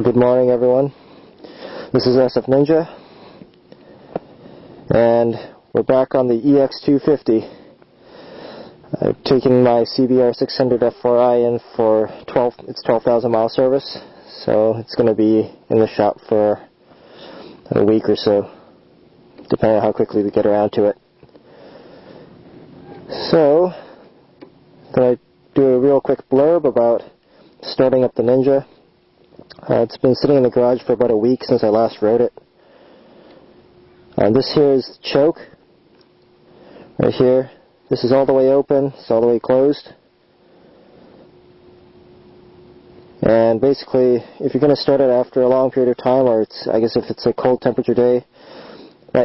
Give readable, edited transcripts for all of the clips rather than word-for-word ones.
Good morning, everyone. This is SF Ninja, and we're back on the EX250. I've taken my CBR 600 F4i in for 12,000 mile service, so it's going to be in the shop for a week or so, depending on how quickly we get around to it. So, I'm going to do a real quick blurb about starting up the Ninja. It's been sitting in the garage for about a week since I last rode it. This here is the choke, right here. This is all the way open, it's all the way closed. And basically, if you're going to start it after a long period of time, or I guess if it's a cold temperature day, by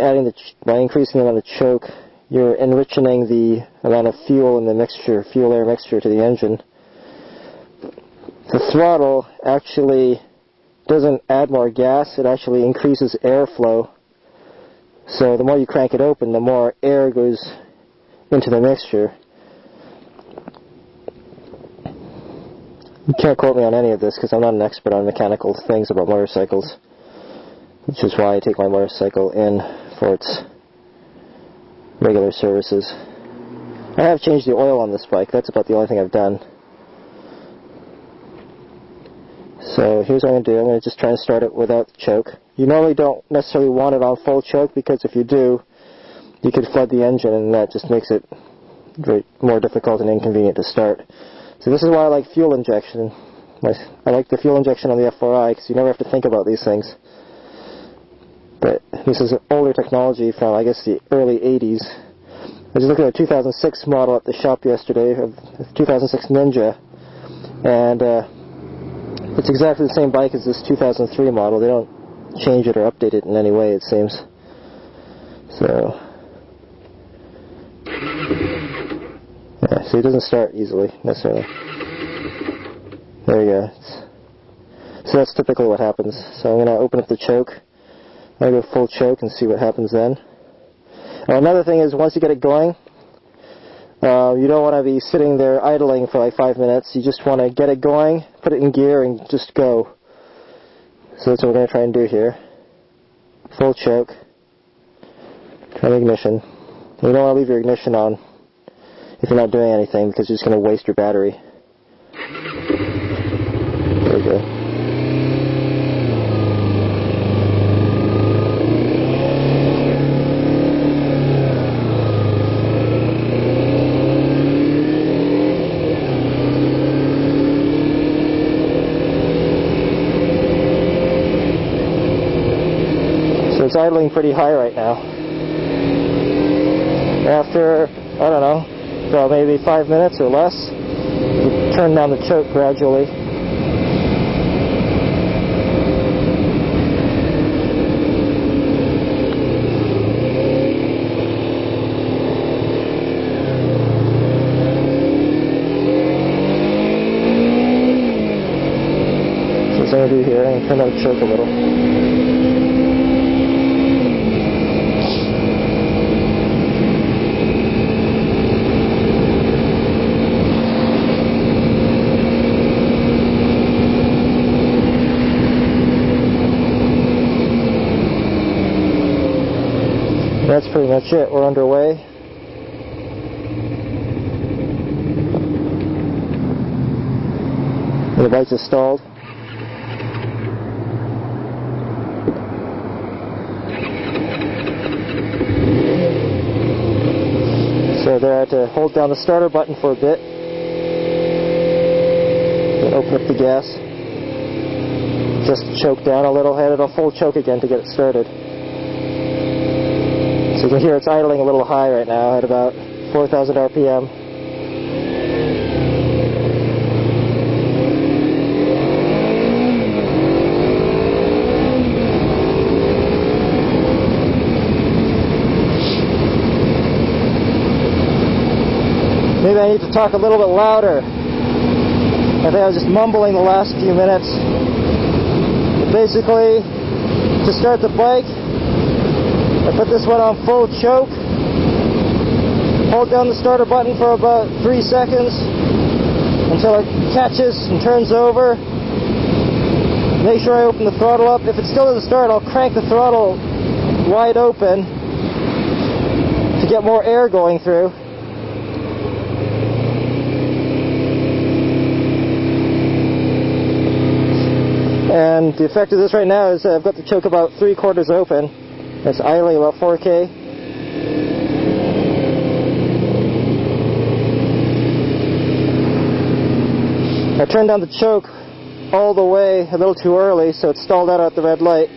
increasing the amount of choke, you're enriching the amount of fuel in the mixture, fuel-air mixture to the engine. The throttle actually doesn't add more gas, it actually increases airflow. So the more you crank it open, the more air goes into the mixture. You can't quote me on any of this because I'm not an expert on mechanical things about motorcycles, which is why I take my motorcycle in for its regular services. I have changed the oil on this bike, that's about the only thing I've done. So here's what I'm going to do. I'm going to just try and start it without the choke. You normally don't necessarily want it on full choke, because if you do, you could flood the engine, and that just makes it very more difficult and inconvenient to start. So this is why I like fuel injection. I like the fuel injection on the F4i, because you never have to think about these things. But this is an older technology from, I guess, the early 80s. I was looking at a 2006 model at the shop yesterday, of the 2006 Ninja, and it's exactly the same bike as this 2003 model. They don't change it or update it in any way, it seems. So, yeah, so it doesn't start easily, necessarily. There we go. So that's typically what happens. So I'm going to open up the choke. I'm going to go full choke and see what happens then. Another thing is, once you get it going, you don't want to be sitting there idling for like 5 minutes. You just want to get it going, put it in gear, and just go. So that's what we're going to try and do here. Full choke. Turn ignition. You don't want to leave your ignition on if you're not doing anything, because you're just going to waste your battery. There we go. It's idling pretty high right now. After, I don't know, well, maybe 5 minutes or less, you turn down the choke gradually. So what I'm going to do here, I'm going to turn down the choke a little. That's pretty much it. We're underway. And the bike is stalled. So there I had to hold down the starter button for a bit. Then open up the gas. Just choke down a little, hit it a full choke again to get it started. So you can hear it's idling a little high right now at about 4,000 RPM. Maybe I need to talk a little bit louder. I think I was just mumbling the last few minutes. But basically, to start the bike, I put this one on full choke, hold down the starter button for about 3 seconds until it catches and turns over, Make sure I open the throttle up. If it still doesn't start, I'll crank the throttle wide open to get more air going through. And the effect of this right now is I've got the choke about 3/4 open. It's idling about 4K. I turned down the choke all the way a little too early, so it stalled out at the red light.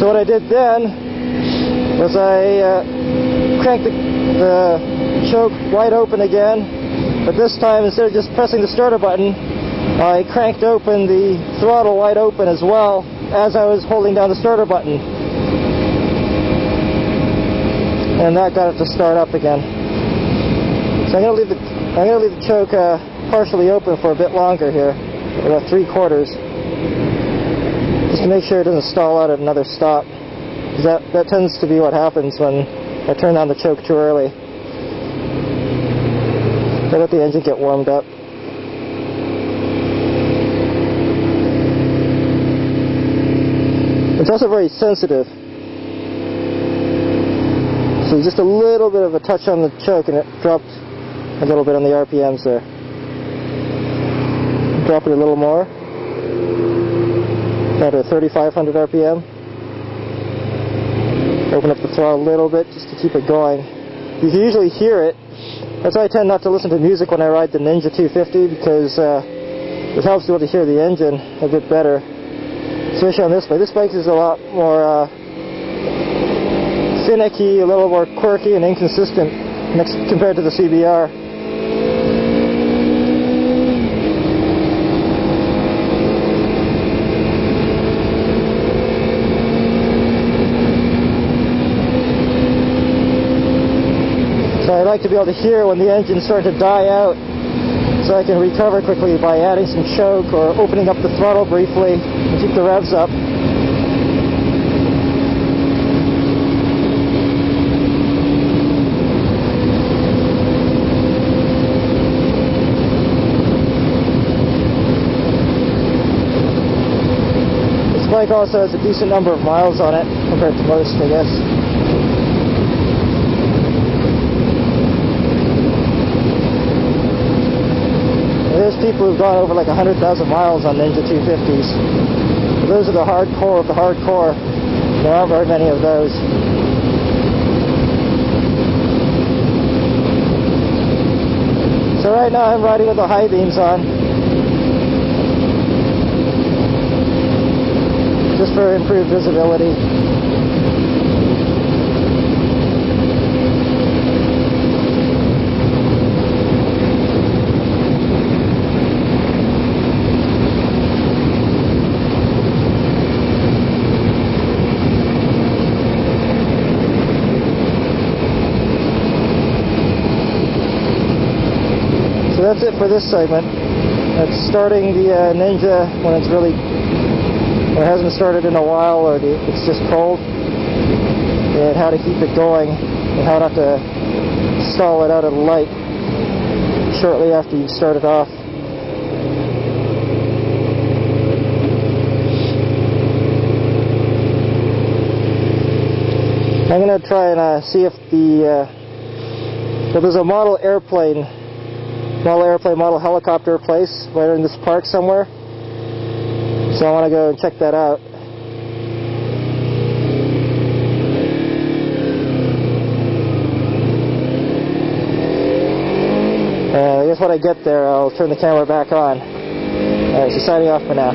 So what I did then was I cranked the choke wide open again, but this time instead of just pressing the starter button, I cranked open the throttle wide open as well as I was holding down the starter button. And that got it to start up again. So I'm going to leave the choke partially open for a bit longer here, about 3/4, just to make sure it doesn't stall out at another stop. That tends to be what happens when I turn on the choke too early. I let the engine get warmed up. It's also very sensitive. So just a little bit of a touch on the choke and it dropped a little bit on the RPMs there. Drop it a little more. About a 3,500 RPM. Open up the throttle a little bit just to keep it going. You can usually hear it. That's why I tend not to listen to music when I ride the Ninja 250, because it helps to be able to hear the engine a bit better. Especially on this bike. This bike is a lot more finicky, a little more quirky and inconsistent compared to the CBR. So I like to be able to hear when the engine starts to die out, so I can recover quickly by adding some choke or opening up the throttle briefly and keep the revs up. This bike also has a decent number of miles on it compared to most, I guess. There's people who've gone over like 100,000 miles on Ninja 250s. Those are the hardcore of the hardcore. There aren't very many of those. So right now I'm riding with the high beams on, just for improved visibility. So that's it for this segment. That's starting the Ninja when it hasn't started in a while, or it's just cold, and how to keep it going, and how not to stall it out of the light shortly after you start it off. I'm going to try and see if there's a model helicopter place right in this park somewhere. So I want to go and check that out. I guess when I get there, I'll turn the camera back on. Alright, so signing off for now.